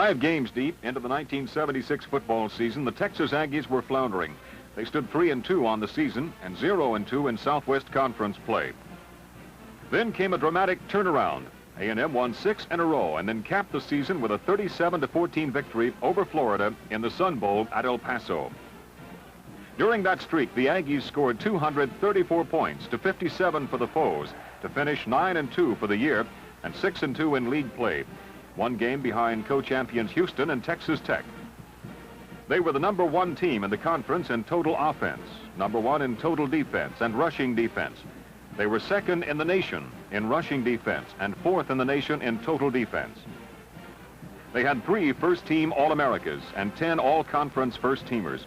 5 games deep into the 1976 football season, the Texas Aggies were floundering. They stood 3-2 on the season and 0-2 in Southwest Conference play. Then came a dramatic turnaround. A&M won 6 in a row and then capped the season with a 37-14 victory over Florida in the Sun Bowl at El Paso. During that streak, the Aggies scored 234 points to 57 for the foes to finish 9-2 for the year and 6-2 in league play. 1 game behind co-champions Houston and Texas Tech. They were the #1 team in the conference in total offense, #1 in total defense and rushing defense. They were 2nd in the nation in rushing defense and 4th in the nation in total defense. They had 3 first-team All-Americas and 10 all-conference first-teamers.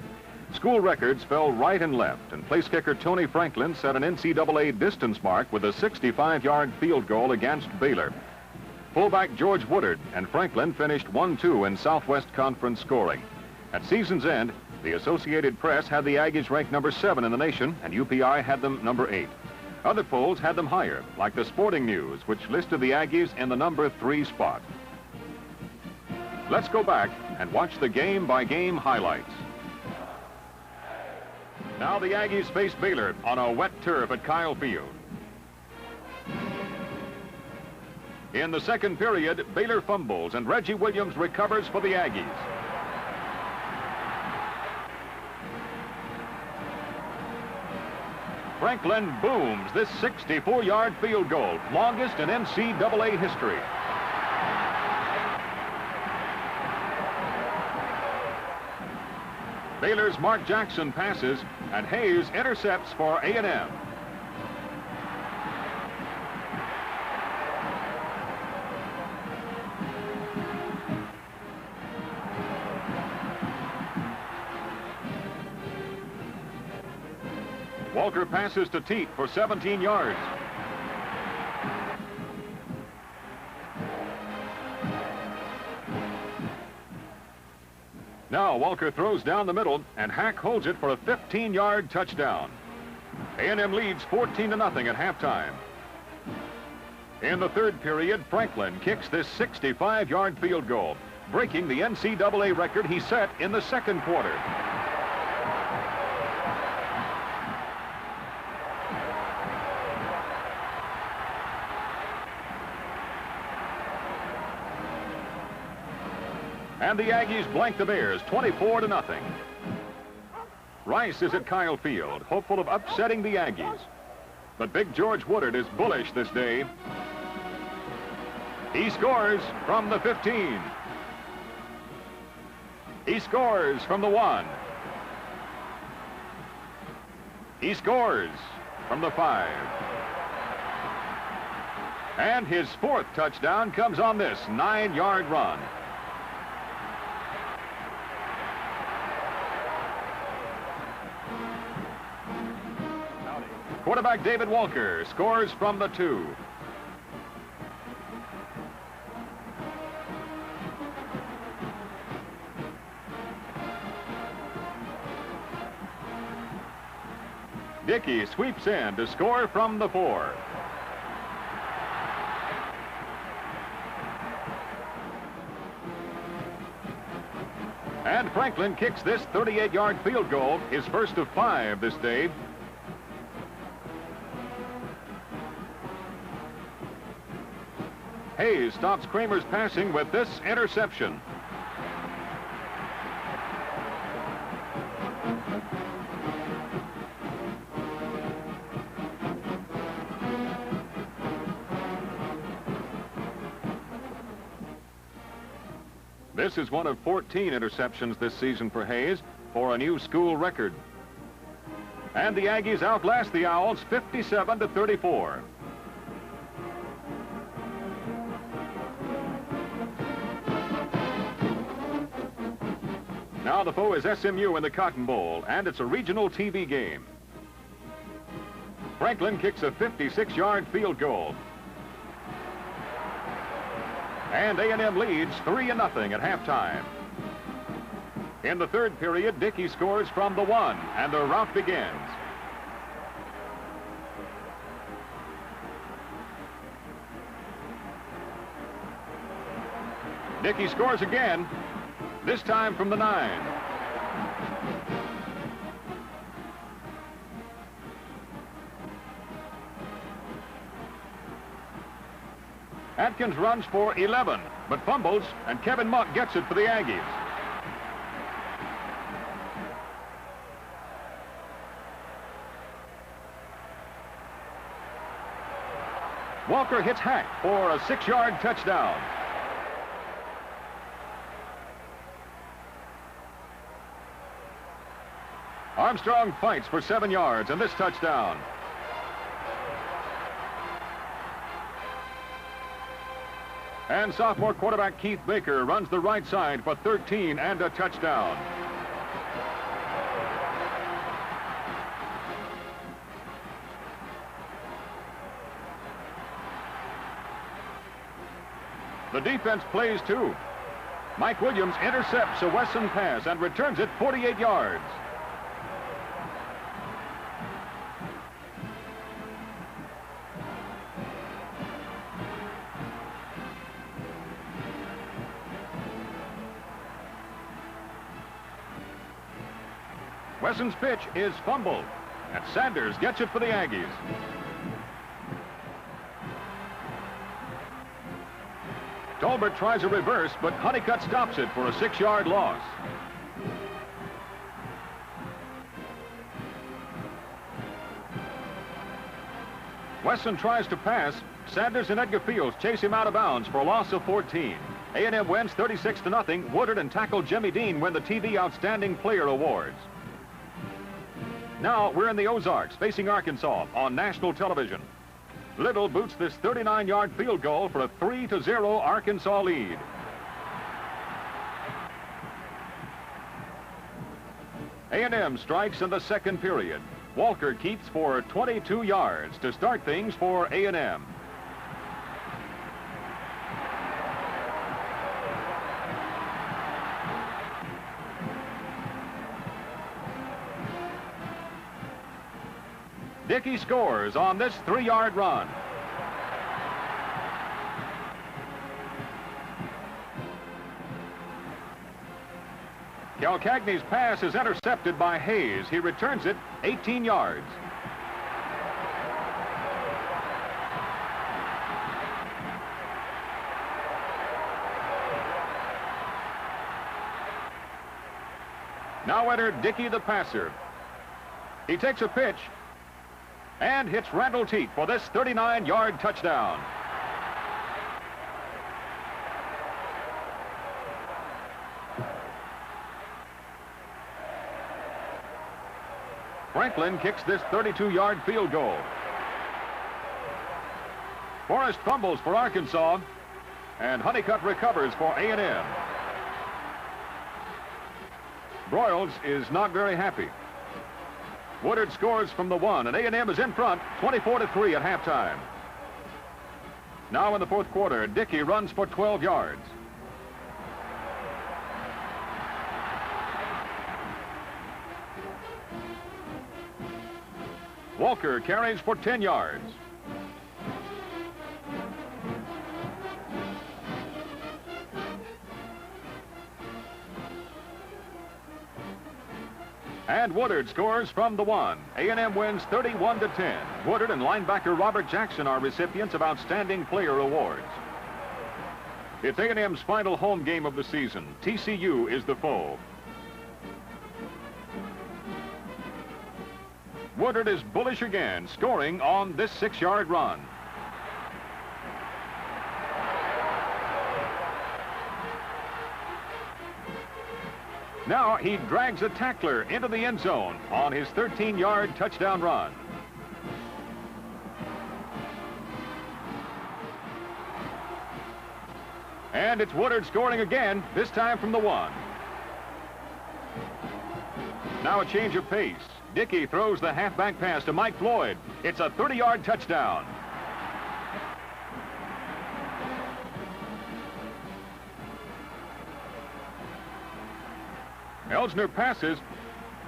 School records fell right and left, and place kicker Tony Franklin set an NCAA distance mark with a 65-yard field goal against Baylor. Fullback George Woodard and Franklin finished 1-2 in Southwest Conference scoring. At season's end, the Associated Press had the Aggies ranked #7 in the nation, and UPI had them #8. Other polls had them higher, like the Sporting News, which listed the Aggies in the #3 spot. Let's go back and watch the game-by-game highlights. Now the Aggies face Baylor on a wet turf at Kyle Field. In the second period, Baylor fumbles and Reggie Williams recovers for the Aggies. Franklin booms this 64-yard field goal, longest in NCAA history. Baylor's Mark Jackson passes, and Hayes intercepts for A&M. Walker passes to Teat for 17 yards. Now Walker throws down the middle, and Hack holds it for a 15-yard touchdown. A&M leads 14-0 at halftime. In the third period, Franklin kicks this 65-yard field goal, breaking the NCAA record he set in the second quarter. And the Aggies blank the Bears 24-0. Rice is at Kyle Field, hopeful of upsetting the Aggies. But big George Woodard is bullish this day. He scores from the 15. He scores from the 1. He scores from the 5. And his 4th touchdown comes on this 9-yard run. Quarterback David Walker scores from the 2. Dickey sweeps in to score from the 4. And Franklin kicks this 38-yard field goal, his first of 5 this day. Hayes stops Kramer's passing with this interception. This is one of 14 interceptions this season for Hayes, for a new school record. And the Aggies outlast the Owls 57-34. Now the foe is SMU in the Cotton Bowl, and it's a regional TV game. Franklin kicks a 56-yard field goal. And A&M leads 3-0 at halftime. In the third period, Dickey scores from the 1, and the rout begins. Dickey scores again, this time from the 9. Atkins runs for 11, but fumbles, and Kevin Muck gets it for the Aggies. Walker hits Hack for a 6-yard touchdown. Armstrong fights for 7 yards and this touchdown. And sophomore quarterback Keith Baker runs the right side for 13 and a touchdown. The defense plays too. Mike Williams intercepts a Wesson pass and returns it 48 yards. Wesson's pitch is fumbled, and Sanders gets it for the Aggies. Tolbert tries a reverse, but Honeycutt stops it for a 6-yard loss. Wesson tries to pass. Sanders and Edgar Fields chase him out of bounds for a loss of 14. A&M wins 36-0. Woodard and tackle Jimmy Dean win the TV Outstanding Player Awards. Now we're in the Ozarks facing Arkansas on national television. Little boots this 39-yard field goal for a 3-0 Arkansas lead. A&M strikes in the second period. Walker keeps for 22 yards to start things for A&M. Dickey scores on this 3-yard run. Calcagni's pass is intercepted by Hayes. He returns it 18 yards. Now enter Dickey the passer. He takes a pitch and hits Randall Teat for this 39-yard touchdown. Franklin kicks this 32-yard field goal. Forrest fumbles for Arkansas, and Honeycutt recovers for A&M. Broyles is not very happy. Woodard scores from the 1, and A&M is in front, 24-3 at halftime. Now in the fourth quarter, Dickey runs for 12 yards. Walker carries for 10 yards. And Woodard scores from the 1. A&M wins 31-10. Woodard and linebacker Robert Jackson are recipients of Outstanding Player Awards. It's A&M's final home game of the season. TCU is the foe. Woodard is bullish again, scoring on this 6-yard run. Now he drags a tackler into the end zone on his 13-yard touchdown run. And it's Woodard scoring again, this time from the 1. Now a change of pace. Dickey throws the halfback pass to Mike Floyd. It's a 30-yard touchdown. Elsner passes,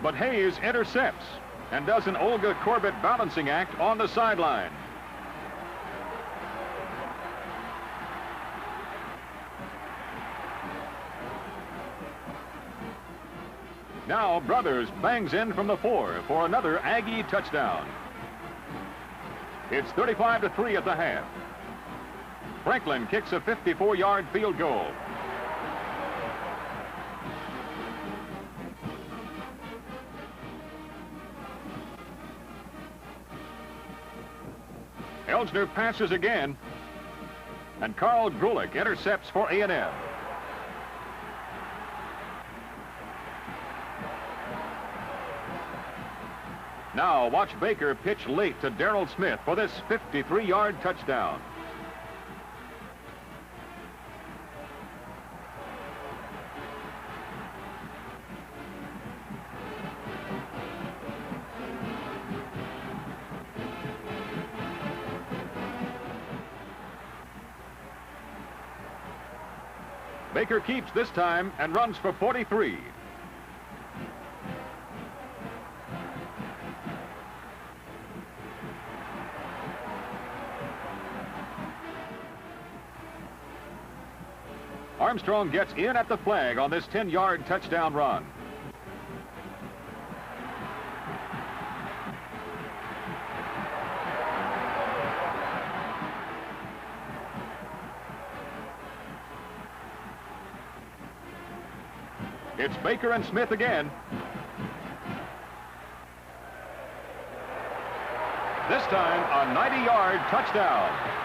but Hayes intercepts and does an Olga Corbett balancing act on the sideline. Now Brothers bangs in from the 4 for another Aggie touchdown. It's 35-3 at the half. Franklin kicks a 54-yard field goal. Elsner passes again, and Carl Grulich intercepts for A&M. Now watch Baker pitch late to Darrell Smith for this 53-yard touchdown. Baker keeps this time and runs for 43. Armstrong gets in at the flag on this 10-yard touchdown run. It's Baker and Smith again. This time, a 90-yard touchdown.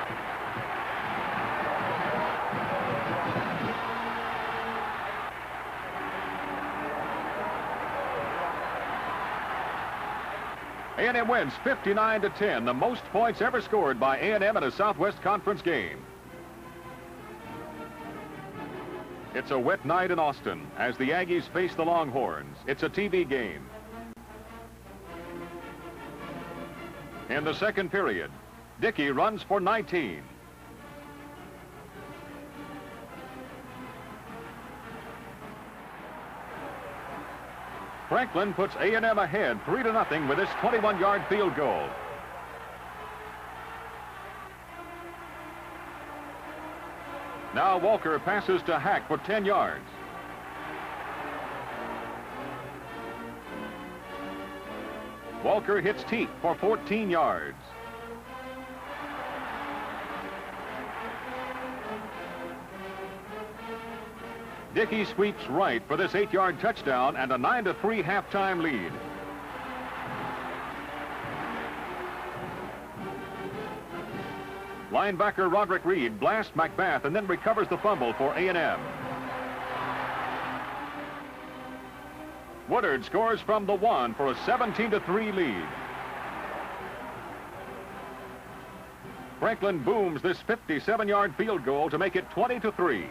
A&M wins 59-10, the most points ever scored by A&M in a Southwest Conference game. It's a wet night in Austin as the Aggies face the Longhorns. It's a TV game. In the second period, Dickey runs for 19. Franklin puts A&M ahead 3-0 with this 21-yard field goal. Now Walker passes to Hack for 10 yards. Walker hits Teat for 14 yards. Dickey sweeps right for this 8-yard touchdown and a 9-3 halftime lead. Linebacker Roderick Reed blasts McBath and then recovers the fumble for A&M. Woodard scores from the 1 for a 17-3 lead. Franklin booms this 57-yard field goal to make it 20-3.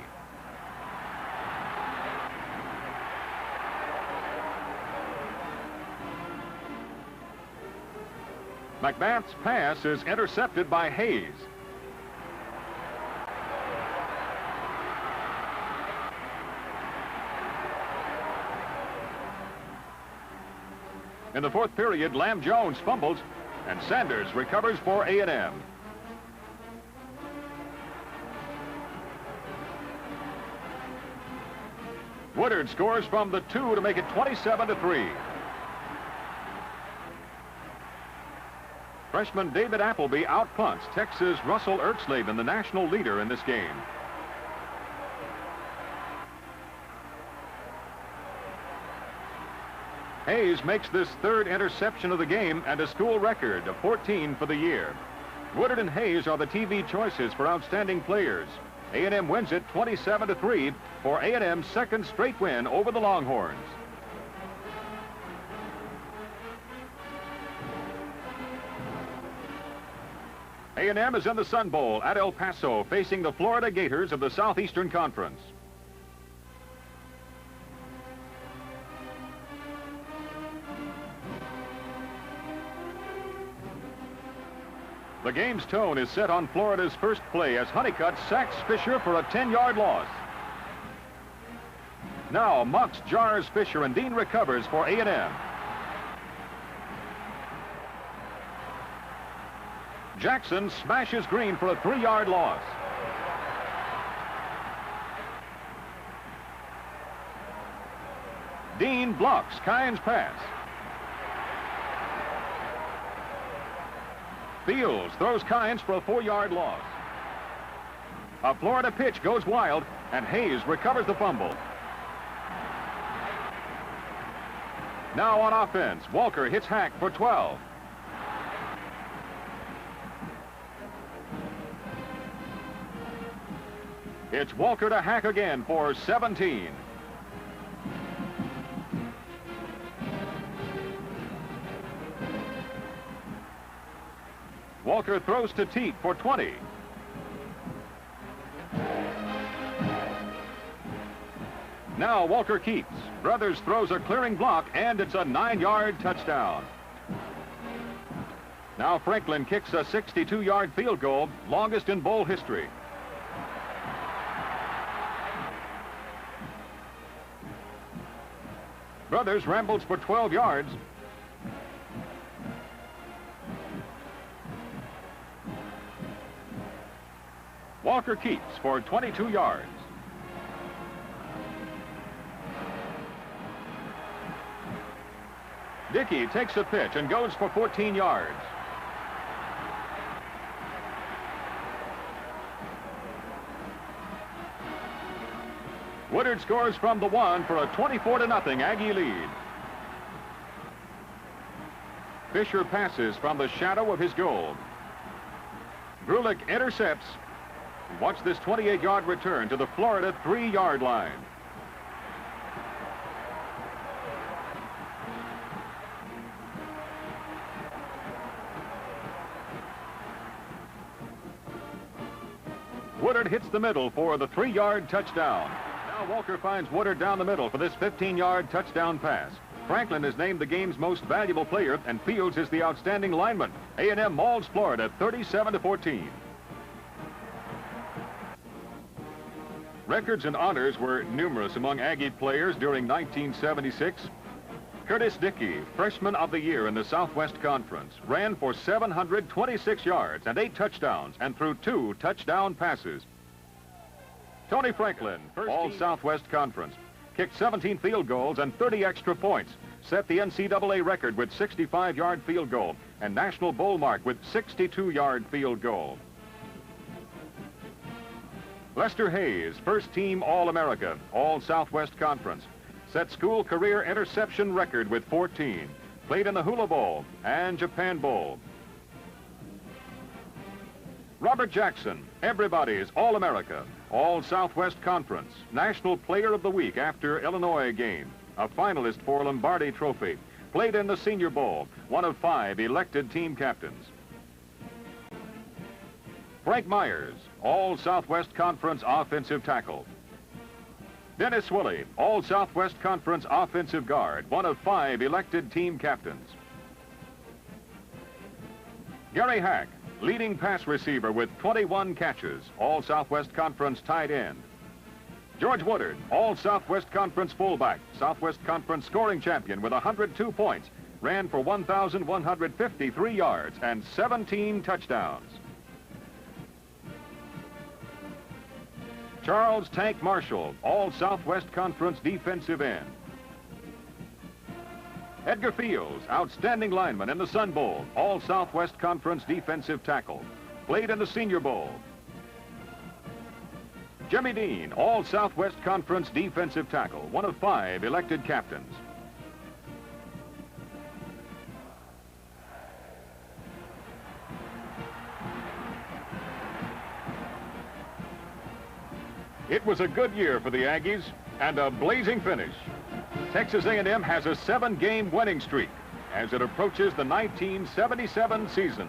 McBath's pass is intercepted by Hayes. In the fourth period, Lamb Jones fumbles, and Sanders recovers for A&M. Woodard scores from the 2 to make it 27-3. Freshman David Appleby outpunts Texas' Russell Ertzlaven, the national leader in this game. Hayes makes this third interception of the game and a school record of 14 for the year. Woodard and Hayes are the TV choices for outstanding players. A&M wins it 27-3 for A&M's second straight win over the Longhorns. A&M is in the Sun Bowl at El Paso, facing the Florida Gators of the Southeastern Conference. The game's tone is set on Florida's first play as Honeycutt sacks Fisher for a 10-yard loss. Now Mux jars Fisher and Dean recovers for A&M. Jackson smashes Green for a 3-yard loss. Dean blocks Kine's pass. Fields throws Kines for a 4-yard loss. A Florida pitch goes wild, and Hayes recovers the fumble. Now on offense, Walker hits Hack for 12. It's Walker to Hack again for 17. Walker throws to Teat for 20. Now Walker keeps. Brothers throws a clearing block, and it's a 9-yard touchdown. Now Franklin kicks a 62-yard field goal, longest in bowl history. Brothers rambles for 12 yards. Walker keeps for 22 yards. Dickey takes a pitch and goes for 14 yards. Woodard scores from the 1 for a 24-0 Aggie lead. Fisher passes from the shadow of his goal. Grulich intercepts. Watch this 28-yard return to the Florida 3-yard line. Woodard hits the middle for the 3-yard touchdown. Now Walker finds Woodard down the middle for this 15-yard touchdown pass. Franklin is named the game's most valuable player, and Fields is the outstanding lineman. A&M mauls Florida 37-14. Records and honors were numerous among Aggie players during 1976. Curtis Dickey, freshman of the year in the Southwest Conference, ran for 726 yards and 8 touchdowns and threw 2 touchdown passes. Tony Franklin, all Southwest Conference, kicked 17 field goals and 30 extra points, set the NCAA record with 65-yard field goal and national bowl mark with 62-yard field goal. Lester Hayes, first-team All-America, all Southwest Conference, set school career interception record with 14, played in the Hula Bowl and Japan Bowl. Robert Jackson, everybody's All-America, all Southwest Conference, National Player of the Week after Illinois game, a finalist for Lombardi Trophy, played in the Senior Bowl, one of 5 elected team captains. Frank Myers, all Southwest Conference offensive tackle. Dennis Swilley, all Southwest Conference offensive guard, one of 5 elected team captains. Gary Hack, leading pass receiver with 21 catches, all Southwest Conference tight end. George Woodard, all Southwest Conference fullback, Southwest Conference scoring champion with 102 points, ran for 1,153 yards and 17 touchdowns. Charles Tank Marshall, all Southwest Conference defensive end. Edgar Fields, outstanding lineman in the Sun Bowl, all Southwest Conference defensive tackle, played in the Senior Bowl. Jimmy Dean, all Southwest Conference defensive tackle, one of 5 elected captains. It was a good year for the Aggies and a blazing finish. Texas A&M has a 7-game winning streak as it approaches the 1977 season.